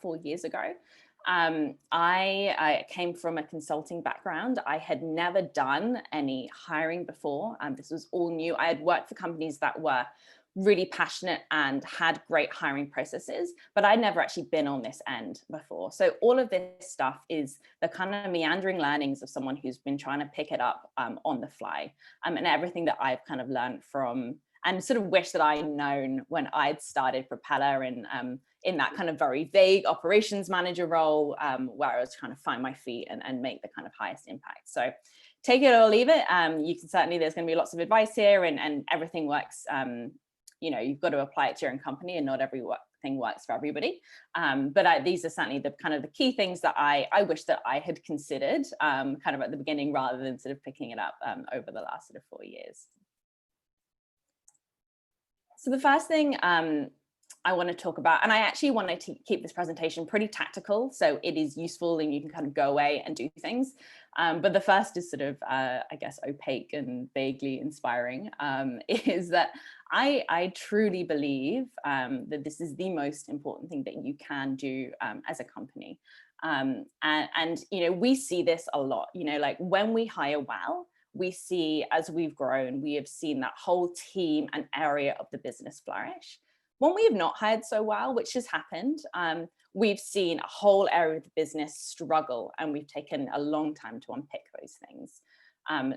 about 4 years ago. I came from a consulting background. I had never done any hiring before. This was all new. I had worked for companies that were really passionate and had great hiring processes, but I'd never actually been on this end before. So all of this stuff is the kind of meandering learnings of someone who's been trying to pick it up on the fly, and everything that I've kind of learned from and sort of wish that I'd known when I'd started Propeller and in that kind of very vague operations manager role, where I was trying to find my feet and make the kind of highest impact. So take it or leave it. You can certainly, there's going to be lots of advice here, and everything works. You know, you've got to apply it to your own company, and not everything works for everybody. But these are certainly the kind of the key things that I wish that I had considered kind of at the beginning, rather than sort of picking it up over the last sort of 4 years. So the first thing I want to talk about, and I actually wanted to keep this presentation pretty tactical, so it is useful and you can kind of go away and do things. But the first is sort of, I guess, opaque and vaguely inspiring, is that I truly believe that this is the most important thing that you can do as a company. And, you know, we see this a lot, you know, like when we hire well, we see, as we've grown, we have seen that whole team and area of the business flourish. When we have not hired so well, which has happened, we've seen a whole area of the business struggle, and we've taken a long time to unpick those things.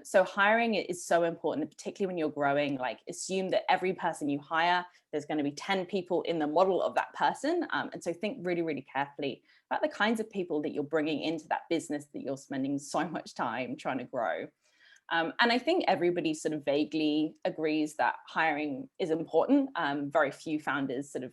So hiring is so important, particularly when you're growing. Like, assume that every person you hire, there's going to be 10 people in the model of that person. And so think really, really carefully about the kinds of people that you're bringing into that business that you're spending so much time trying to grow. And I think everybody sort of vaguely agrees that hiring is important. Very few founders sort of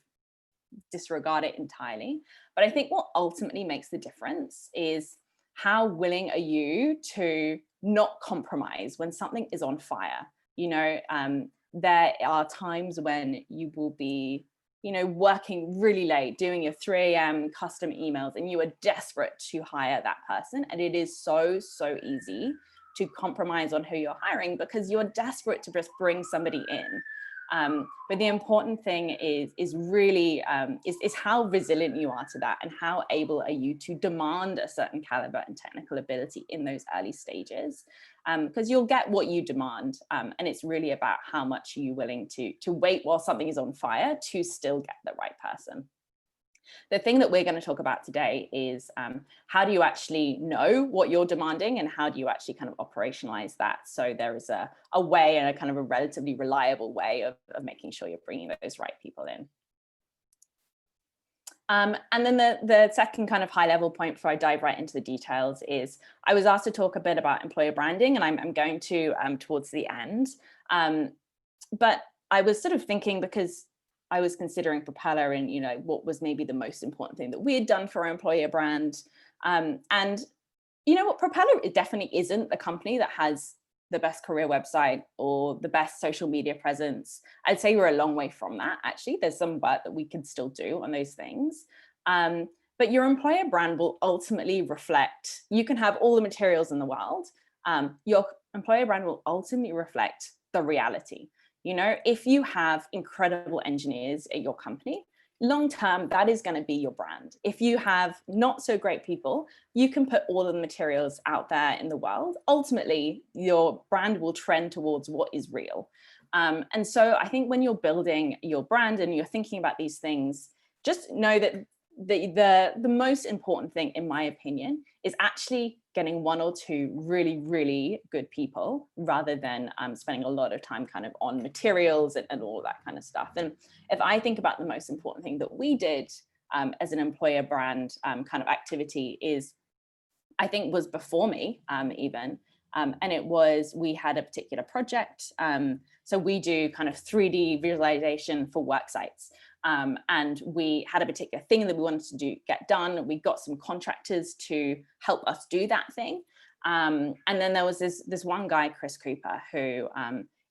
disregard it entirely. But I think what ultimately makes the difference is how willing are you to not compromise when something is on fire. You know, there are times when you will be, you know, working really late, doing your 3 a.m. custom emails, and you are desperate to hire that person. And it is so easy to compromise on who you're hiring because you're desperate to just bring somebody in. But the important thing is really is how resilient you are to that, and how able are you to demand a certain caliber and technical ability in those early stages, because you'll get what you demand, and it's really about how much are you willing to wait while something is on fire to still get the right person. The thing that we're going to talk about today is how do you actually know what you're demanding, and how do you actually kind of operationalize that, so there is a way, and a kind of a relatively reliable way of making sure you're bringing those right people in. And then the second kind of high level point before I dive right into the details is I was asked to talk a bit about employer branding, and I'm going to towards the end. But I was sort of thinking, because I was considering Propeller and, you know, what was maybe the most important thing that we had done for our employer brand. And you know what, Propeller, it definitely isn't the company that has the best career website or the best social media presence. I'd say we're a long way from that, actually. There's some work that we can still do on those things. But your employer brand will ultimately reflect, you can have all the materials in the world. Your employer brand will ultimately reflect the reality. You know, if you have incredible engineers at your company, long term, that is going to be your brand. If you have not so great people, you can put all of the materials out there in the world. Ultimately, your brand will trend towards what is real. And so I think when you're building your brand and you're thinking about these things, just know that the most important thing, in my opinion, is actually getting 1 or 2 really good people, rather than spending a lot of time kind of on materials and all that kind of stuff. And if I think about the most important thing that we did as an employer brand kind of activity, is I think was before me even, and it was, we had a particular project. So we do kind of 3D visualization for work sites. And we had a particular thing that we wanted to get done. We got some contractors to help us do that thing. And then there was this one guy, Chris Cooper, who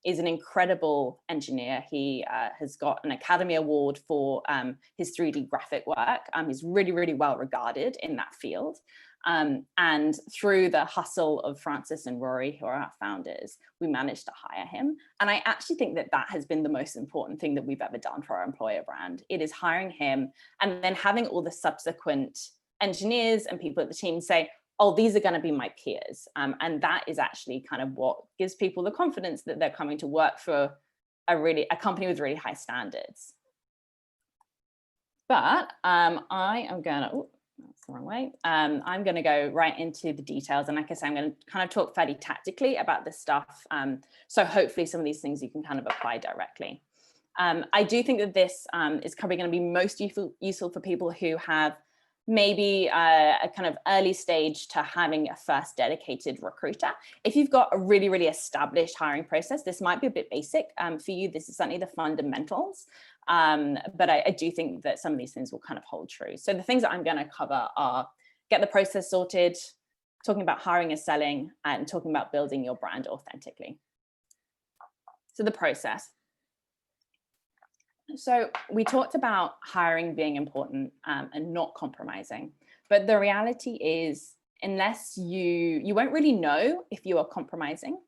is an incredible engineer. He has got an Academy Award for his 3D graphic work. He's really well regarded in that field. And through the hustle of Francis and Rory, who are our founders, we managed to hire him. And I actually think that that has been the most important thing that we've ever done for our employer brand. It is hiring him and then having all the subsequent engineers and people at the team say, oh, these are going to be my peers. And that is actually kind of what gives people the confidence that they're coming to work for a company with really high standards. But I am going to, that's the wrong way. I'm going to go right into the details. And like I said, I'm going to kind of talk fairly tactically about this stuff. So hopefully some of these things you can kind of apply directly. I do think that this is probably going to be most useful for people who have maybe a kind of early stage to having a first dedicated recruiter. If you've got a really, really established hiring process, this might be a bit basic for you. This is certainly the fundamentals. But I do think that some of these things will kind of hold true. So the things that I'm going to cover are get the process sorted, talking about hiring and selling, and talking about building your brand authentically. So the process. So we talked about hiring being important and not compromising, but the reality is unless you won't really know if you are compromising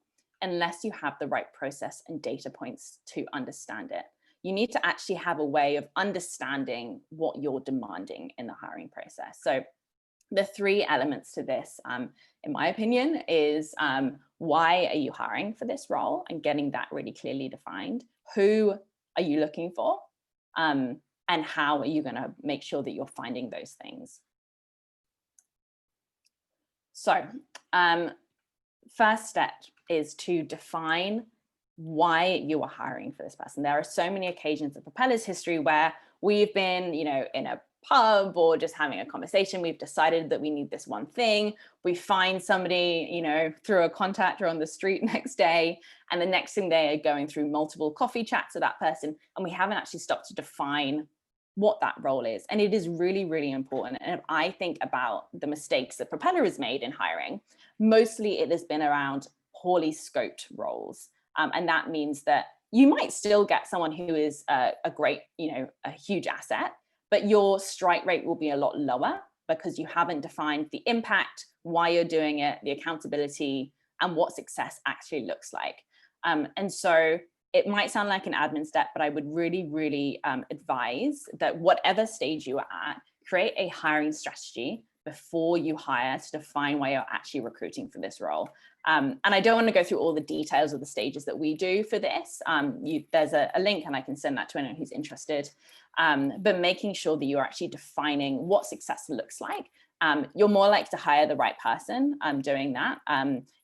unless you have the right process and data points to understand it. You need to actually have a way of understanding what you're demanding in the hiring process. So the three elements to this, in my opinion, is why are you hiring for this role and getting that really clearly defined? Who are you looking for? And how are you going to make sure that you're finding those things? So first step is to define why you are hiring for this person. There are so many occasions in Propeller's history where we've been, in a pub or just having a conversation, we've decided that we need this one thing. We find somebody, through a contact or on the street next day, and the next thing they are going through multiple coffee chats with that person, and we haven't actually stopped to define what that role is. And it is really, really important. And if I think about the mistakes that Propeller has made in hiring, mostly it has been around poorly scoped roles. And that means that you might still get someone who is a great, a huge asset, but your strike rate will be a lot lower because you haven't defined the impact, why you're doing it, the accountability, and what success actually looks like. And so it might sound like an admin step, but I would really, really advise that whatever stage you are at, create a hiring strategy before you hire to define why you're actually recruiting for this role. And I don't want to go through all the details of the stages that we do for this. There's a link and I can send that to anyone who's interested. But making sure that you're actually defining what success looks like. You're more likely to hire the right person doing that.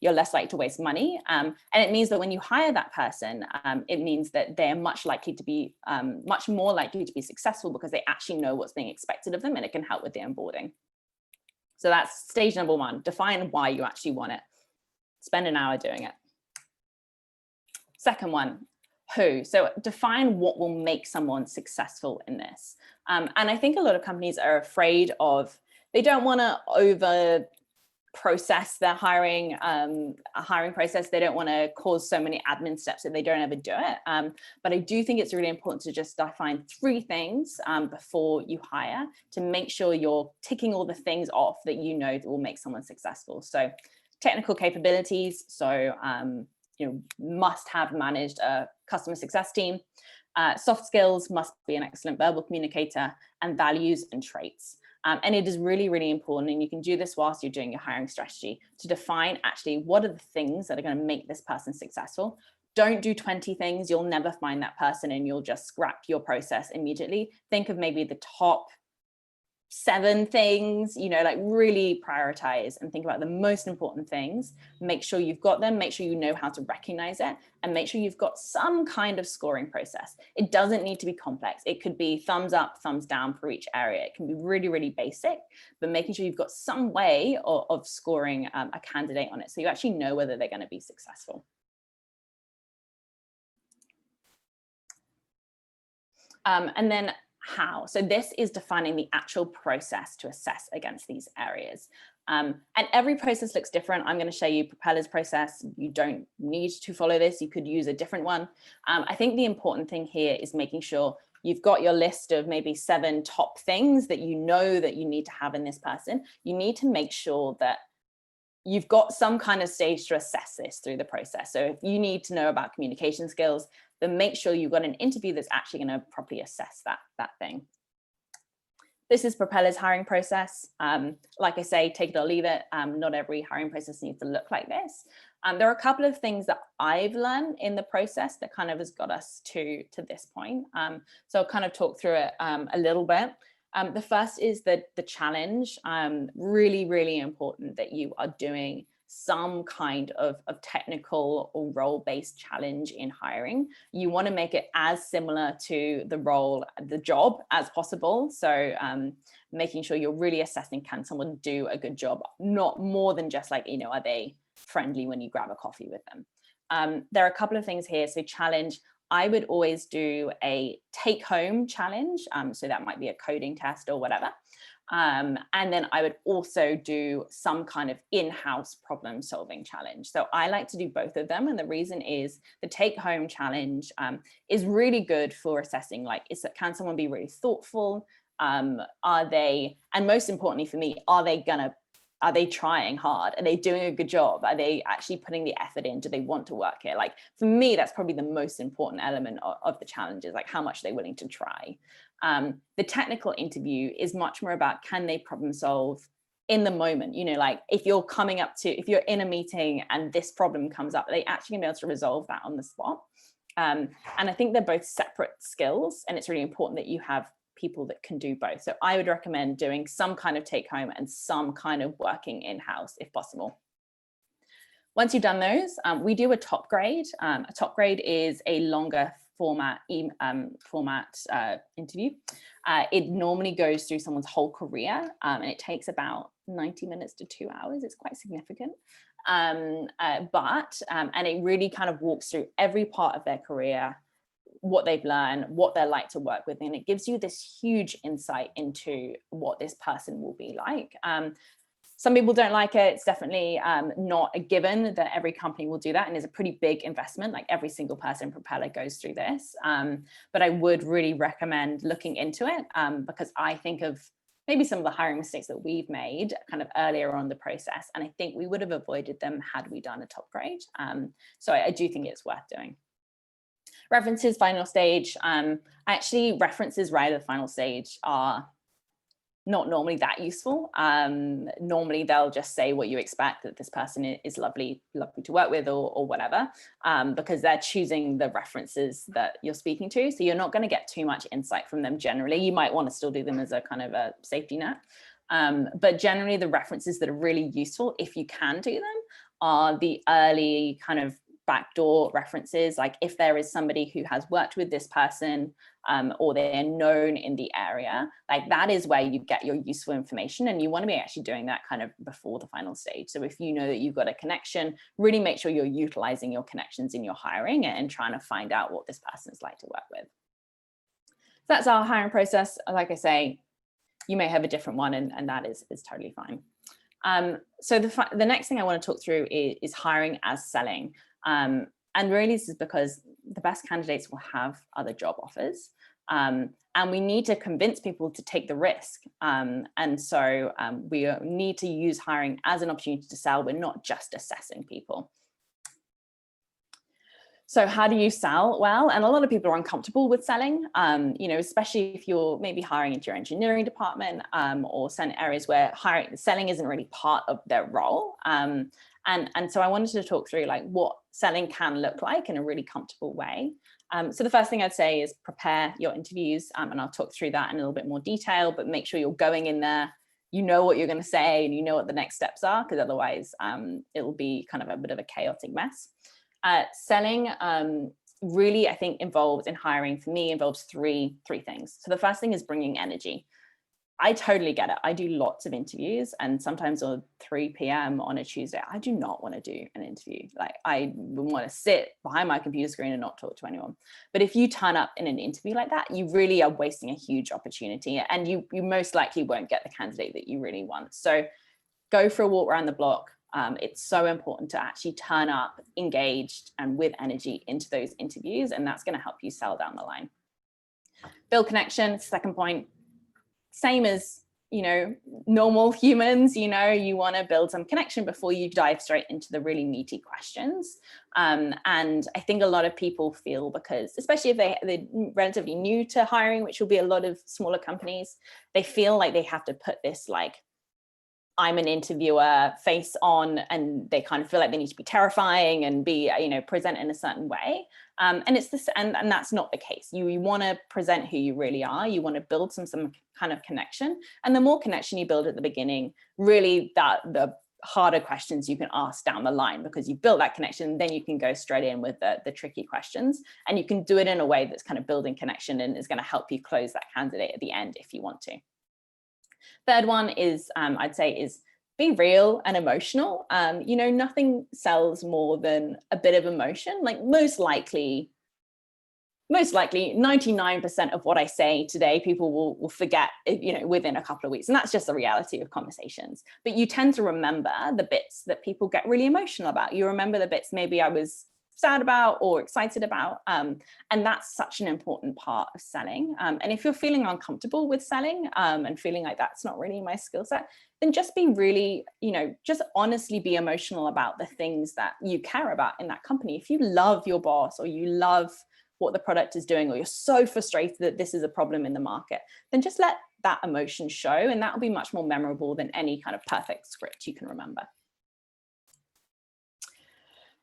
You're less likely to waste money. And it means that when you hire that person, it means that they're much more likely to be successful because they actually know what's being expected of them and it can help with the onboarding. So that's stage number one, define why you actually want it. Spend an hour doing it. Second one, who. So define what will make someone successful in this. And I think a lot of companies are afraid of, they don't want to over process their hiring process. They don't want to cause so many admin steps that they don't ever do it. But I do think it's really important to just define 3 things before you hire to make sure you're ticking all the things off that you know that will make someone successful. So technical capabilities. So, must have managed a customer success team. Soft skills, must be an excellent verbal communicator, and values and traits. And it is really, really important, and you can do this whilst you're doing your hiring strategy, to define actually what are the things that are going to make this person successful. Don't do 20 things. You'll never find that person and you'll just scrap your process immediately. Think of maybe the top 7 things, really prioritize and think about the most important things. Make sure you've got them, make sure you know how to recognize it, and make sure you've got some kind of scoring process. It doesn't need to be complex. It could be thumbs up, thumbs down for each area. It can be really, really basic, but making sure you've got some way of scoring a candidate on it so you actually know whether they're going to be successful. And then how. So this is defining the actual process to assess against these areas. And every process looks different. I'm going to show you Propeller's process. You don't need to follow this. You could use a different one. I think the important thing here is making sure you've got your list of maybe 7 top things that you know that you need to have in this person. You need to make sure that you've got some kind of stage to assess this through the process. So if you need to know about communication skills, then make sure you've got an interview that's actually going to properly assess that thing. This is Propeller's hiring process. Like I say, take it or leave it. Not every hiring process needs to look like this. There are a couple of things that I've learned in the process that kind of has got us to this point. So I'll kind of talk through it a little bit. The first is the challenge. Really, really important that you are doing some kind of technical or role-based challenge in hiring. You want to make it as similar to the job as possible. So making sure you're really assessing, can someone do a good job? Not more than just like, are they friendly when you grab a coffee with them? There are a couple of things here. So challenge, I would always do a take-home challenge. So that might be a coding test or whatever. And then I would also do some kind of in-house problem solving challenge. So I like to do both of them. And the reason is the take-home challenge is really good for assessing, like, can someone be really thoughtful? Are they, and most importantly for me, are they trying hard? Are they doing a good job? Are they actually putting the effort in? Do they want to work here? Like, for me, that's probably the most important element of the challenges, like how much they're willing to try. The technical interview is much more about, can they problem solve in the moment? Like if you're in a meeting and this problem comes up, are they actually gonna be able to resolve that on the spot? And I think they're both separate skills, and it's really important that you have people that can do both. So I would recommend doing some kind of take home and some kind of working in-house if possible. Once you've done those, we do a top grade. A top grade is a longer format interview. It normally goes through someone's whole career, and it takes about 90 minutes to 2 hours. It's quite significant. And it really kind of walks through every part of their career, what they've learned, what they're like to work with, and it gives you this huge insight into what this person will be like. Some people don't like it. It's definitely not a given that every company will do that, and it's a pretty big investment. Like every single person in Propeller goes through this, but I would really recommend looking into it, because I think of maybe some of the hiring mistakes that we've made kind of earlier on in the process, and I think we would have avoided them had we done a top grade. So I do think it's worth doing. References, final stage. Actually, references right at the final stage are not normally that useful. Normally they'll just say what you expect, that this person is lovely to work with or whatever, because they're choosing the references that you're speaking to. So you're not going to get too much insight from them generally. You might want to still do them as a kind of a safety net. But generally the references that are really useful, if you can do them, are the early kind of backdoor references. Like if there is somebody who has worked with this person, or they're known in the area, like that is where you get your useful information, and you want to be actually doing that kind of before the final stage. So if you know that you've got a connection, really make sure you're utilizing your connections in your hiring and trying to find out what this person is like to work with. So that's our hiring process. Like I say, you may have a different one, and that is totally fine. So the next thing I want to talk through is hiring as selling. And really this is because the best candidates will have other job offers, and we need to convince people to take the risk. And so we need to use hiring as an opportunity to sell. We're not just assessing people. So how do you sell well? And a lot of people are uncomfortable with selling, especially if you're maybe hiring into your engineering department, or certain areas where selling isn't really part of their role. And so I wanted to talk through like what selling can look like in a really comfortable way. So the first thing I'd say is prepare your interviews, and I'll talk through that in a little bit more detail, but make sure you're going in there, you know what you're going to say, and you know what the next steps are, because otherwise it'll be kind of a bit of a chaotic mess. Selling really, I think, in hiring for me involves three things. So the first thing is bringing energy. I totally get it. I do lots of interviews, and sometimes at 3 p.m. on a Tuesday, I do not want to do an interview. Like I want to sit behind my computer screen and not talk to anyone. But if you turn up in an interview like that, you really are wasting a huge opportunity, and you most likely won't get the candidate that you really want. So go for a walk around the block. It's so important to actually turn up engaged and with energy into those interviews, and that's going to help you sell down the line. Build connection, second point, same as, normal humans, you want to build some connection before you dive straight into the really meaty questions. And I think a lot of people feel, because especially if they're relatively new to hiring, which will be a lot of smaller companies, they feel like they have to put this like, I'm an interviewer face on, and they kind of feel like they need to be terrifying and be, present in a certain way. And it's this, and that's not the case. You want to present who you really are. You want to build some kind of connection. And the more connection you build at the beginning, really the harder questions you can ask down the line, because you've built that connection, then you can go straight in with the tricky questions, and you can do it in a way that's kind of building connection and is going to help you close that candidate at the end if you want to. Third one is, I'd say, is be real and emotional. Nothing sells more than a bit of emotion. Like most likely 99% of what I say today, people will forget, within a couple of weeks. And that's just the reality of conversations. But you tend to remember the bits that people get really emotional about. You remember the bits maybe I was sad about or excited about. And that's such an important part of selling. And if you're feeling uncomfortable with selling and feeling like that's not really my skill set, then just be really, just honestly be emotional about the things that you care about in that company. If you love your boss, or you love what the product is doing, or you're so frustrated that this is a problem in the market, then just let that emotion show, and that will be much more memorable than any kind of perfect script you can remember.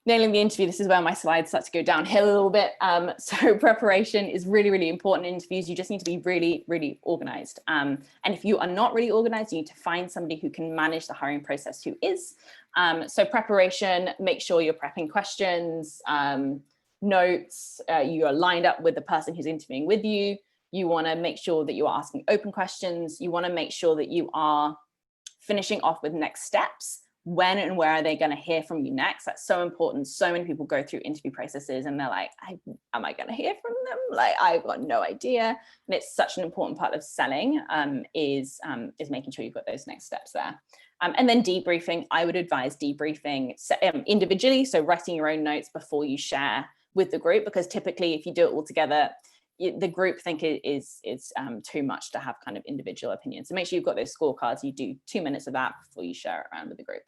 Nailing the interview, this is where my slides start to go downhill a little bit. So preparation is really, really important in interviews. You just need to be really, really organized. And if you are not really organized, you need to find somebody who can manage the hiring process who is. So preparation, make sure you're prepping questions, notes, you are lined up with the person who's interviewing with you. You want to make sure that you are asking open questions. You want to make sure that you are finishing off with next steps. When and where are they going to hear from you next? That's so important. So many people go through interview processes and they're like, am I going to hear from them? Like, I've got no idea. And it's such an important part of selling, is making sure you've got those next steps there. And then debriefing, I would advise debriefing individually. So writing your own notes before you share with the group, because typically if you do it all together, the group think it is too much to have kind of individual opinions. So make sure you've got those scorecards. You do 2 minutes of that before you share it around with the group.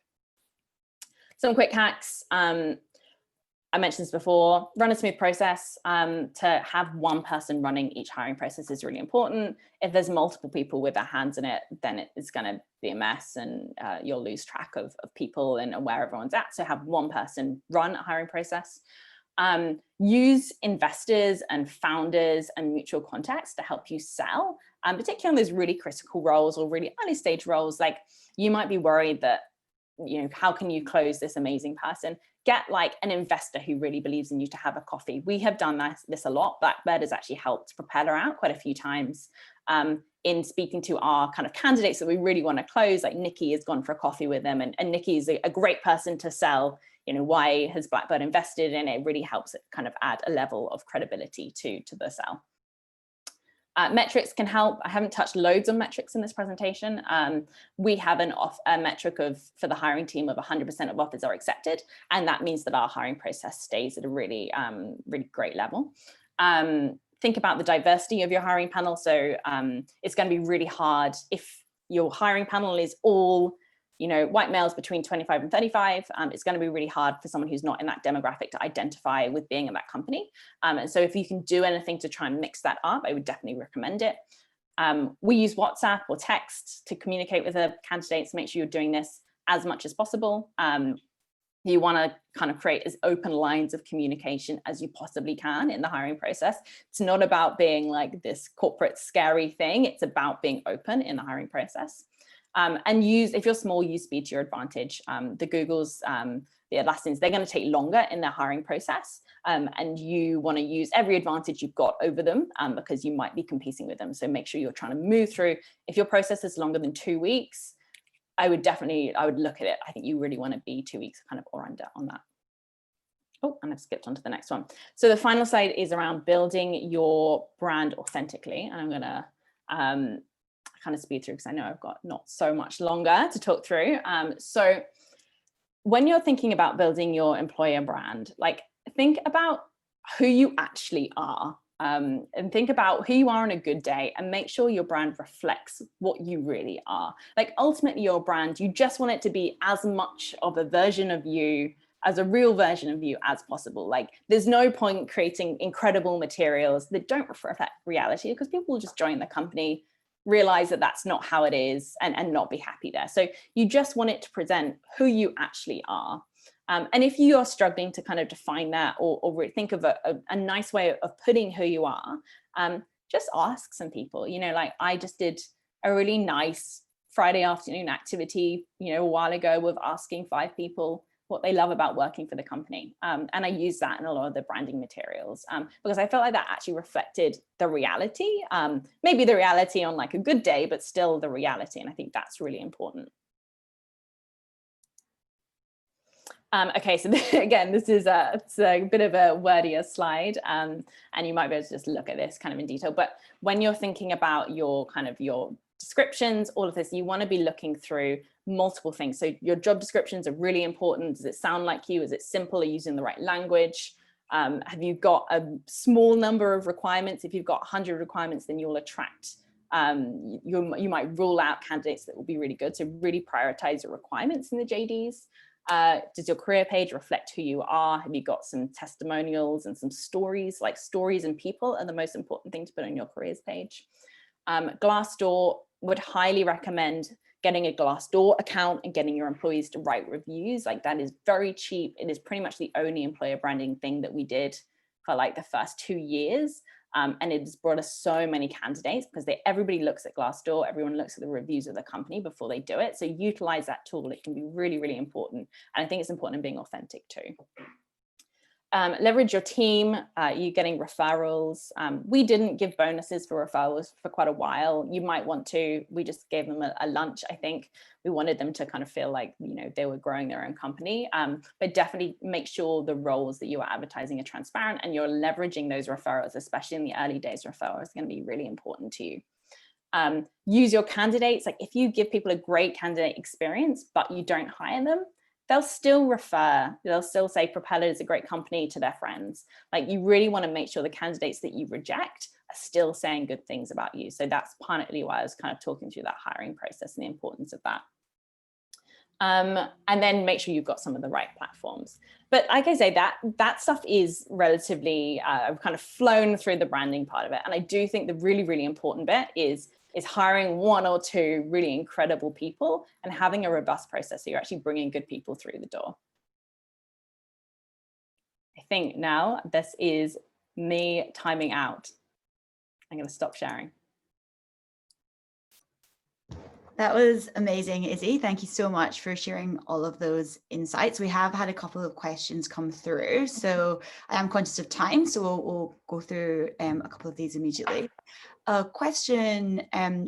Some quick hacks. I mentioned this before, run a smooth process. To have one person running each hiring process is really important. If there's multiple people with their hands in it, then it's going to be a mess, and you'll lose track of people and where everyone's at. So have one person run a hiring process. Use investors and founders and mutual contacts to help you sell, particularly on those really critical roles or really early stage roles. Like, you might be worried that, how can you close this amazing person? Get like an investor who really believes in you to have a coffee. We have done this a lot. Blackbird has actually helped Propeller out quite a few times in speaking to our kind of candidates that we really want to close. Like Nikki has gone for a coffee with them, and Nikki is a great person to sell. Why has Blackbird invested in it? It really helps it kind of add a level of credibility to the sell. Metrics can help. I haven't touched loads on metrics in this presentation. We have a metric for the hiring team of 100% of offers are accepted. And that means that our hiring process stays at a really, really great level. Think about the diversity of your hiring panel. So it's going to be really hard if your hiring panel is all white males between 25 and 35, it's going to be really hard for someone who's not in that demographic to identify with being in that company. And so if you can do anything to try and mix that up, I would definitely recommend it. We use WhatsApp or text to communicate with the candidates. Make sure you're doing this as much as possible. You want to kind of create as open lines of communication as you possibly can in the hiring process. It's not about being like this corporate scary thing. It's about being open in the hiring process. And if you're small, use speed to your advantage. The Googles, the Atlassians, they're going to take longer in their hiring process. And you want to use every advantage you've got over them because you might be competing with them. So make sure you're trying to move through. If your process is longer than 2 weeks, I would look at it. I think you really want to be 2 weeks kind of or under on that. Oh, and I've skipped on to the next one. So the final slide is around building your brand authentically. And I'm going to kind of speed through because I know I've got not so much longer to talk through. So when you're thinking about building your employer brand, like think about who you actually are and think about who you are on a good day and make sure your brand reflects what you really are. Like ultimately your brand, you just want it to be as much of a version of you, as a real version of you as possible. Like there's no point creating incredible materials that don't reflect reality, because people will just join the company, realize that that's not how it is, and not be happy there. So you just want it to present who you actually are. And if you are struggling to kind of define that, or think of a nice way of putting who you are, just ask some people. You know, like I just did a really nice Friday afternoon activity, you know, a while ago, with asking 5 people what they love about working for the company. And I use that in a lot of the branding materials, because I felt like that actually reflected the reality, maybe the reality on like a good day, but still the reality. And I think that's really important. Okay, so again, this is it's a bit of a wordier slide, and you might be able to just look at this kind of in detail. But when you're thinking about your your descriptions, all of this, you want to be looking through multiple things. So your job descriptions are really important. Does it sound like you? Is it simple? Are you using the right language? Have you got a small number of requirements? If you've got 100 requirements, then you'll attract, you might rule out candidates that will be really good. So really prioritize your requirements in the JDs. Does your career page reflect who you are? Have you got some testimonials and some stories? Like stories and people are the most important thing to put on your careers page. Glassdoor, would highly recommend getting a Glassdoor account and getting your employees to write reviews. Like that is very cheap. It is pretty much the only employer branding thing that we did for like the first 2 years. And it has brought us so many candidates, because everybody looks at Glassdoor, everyone looks at the reviews of the company before they do it. So utilize that tool. It can be really, really important. And I think it's important in being authentic too. Leverage your team. You getting referrals. We didn't give bonuses for referrals for quite a while. You might want to. We just gave them a lunch. I think we wanted them to kind of feel like, you know, they were growing their own company. But definitely make sure the roles that you are advertising are transparent, and you're leveraging those referrals, especially in the early days. Referrals are going to be really important to you. Use your candidates. Like if you give people a great candidate experience, but you don't hire them, they'll still refer, they'll still say Propeller is a great company to their friends. Like you really want to make sure the candidates that you reject are still saying good things about you. So that's partly why I was kind of talking through that hiring process and the importance of that. And then make sure you've got some of the right platforms. But like I say, that stuff is relatively kind of flown through the branding part of it. And I do think the really, really important bit is hiring 1 or 2 really incredible people and having a robust process, so you're actually bringing good people through the door. I think now this is me timing out. I'm going to stop sharing. That was amazing, Izzy. Thank you so much for sharing all of those insights. We have had a couple of questions come through, so I am conscious of time, so we'll go through a couple of these immediately. A question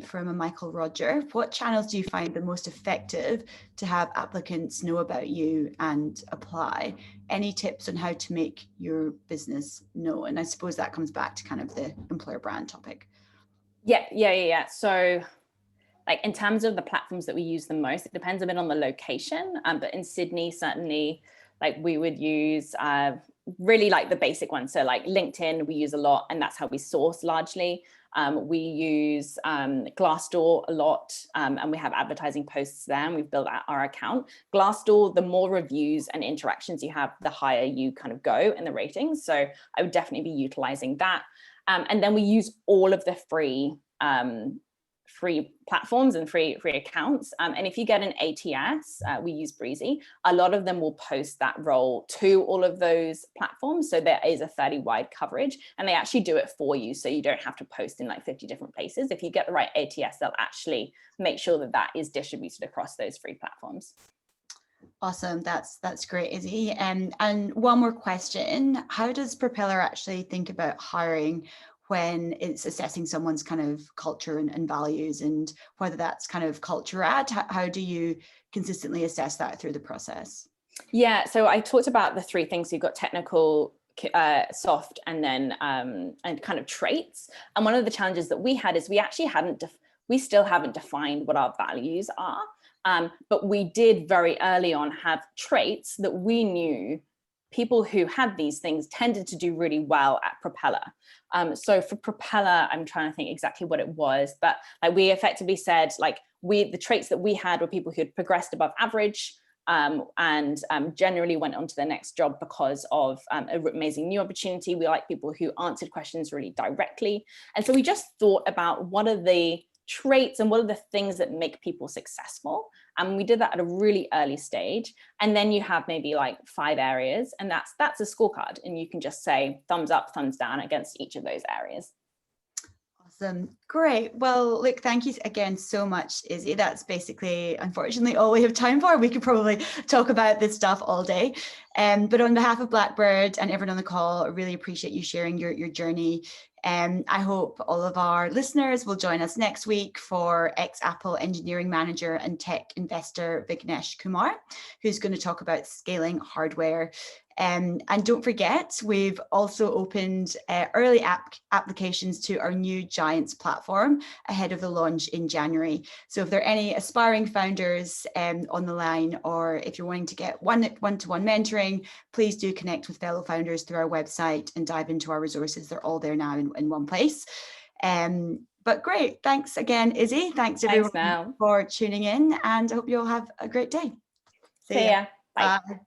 from a Michael Roger. What channels do you find the most effective to have applicants know about you and apply? Any tips on how to make your business known? And I suppose that comes back to kind of the employer brand topic. Yeah. So like in terms of the platforms that we use the most, it depends a bit on the location. But in Sydney, certainly, like we would use really like the basic ones. So like LinkedIn, we use a lot, and that's how we source largely. We use Glassdoor a lot, and we have advertising posts there, and we've built out our account. Glassdoor, the more reviews and interactions you have, the higher you kind of go in the ratings. So I would definitely be utilizing that. And then we use all of the free platforms and free accounts. And if you get an ATS, we use Breezy, a lot of them will post that role to all of those platforms. So there is a fairly wide coverage, and they actually do it for you. So you don't have to post in like 50 different places. If you get the right ATS, they'll actually make sure that that is distributed across those free platforms. Awesome. That's great, Izzy. And one more question. How does Propeller actually think about hiring when it's assessing someone's kind of culture and values, and whether that's kind of culture add? How do you consistently assess that through the process? Yeah, so I talked about the 3 things. You've got technical, soft, and then and kind of traits. And one of the challenges that we had is we actually still haven't defined what our values are. But we did very early on have traits that we knew people who had these things tended to do really well at Propeller. So for Propeller, I'm trying to think exactly what it was, but like we effectively said, like the traits that we had were people who had progressed above average, and generally went on to their next job because of an amazing new opportunity. We like people who answered questions really directly. And so we just thought about what are the traits and what are the things that make people successful. And we did that at a really early stage. And then you have maybe like 5 areas, and that's a scorecard. And you can just say thumbs up, thumbs down against each of those areas. Awesome. Great. Well, look, thank you again so much, Izzy. That's basically, unfortunately, all we have time for. We could probably talk about this stuff all day. But on behalf of Blackbird and everyone on the call, I really appreciate you sharing your journey. I hope all of our listeners will join us next week for ex-Apple engineering manager and tech investor Vignesh Kumar, who's going to talk about scaling hardware. And don't forget, we've also opened early applications to our new Giants platform ahead of the launch in January. So if there are any aspiring founders on the line, or if you're wanting to get one-to-one mentoring, please do connect with fellow founders through our website and dive into our resources. They're all there now in one place. But great. Thanks again, Izzy. Thanks everyone for tuning in, and I hope you all have a great day. See ya. Bye. Bye.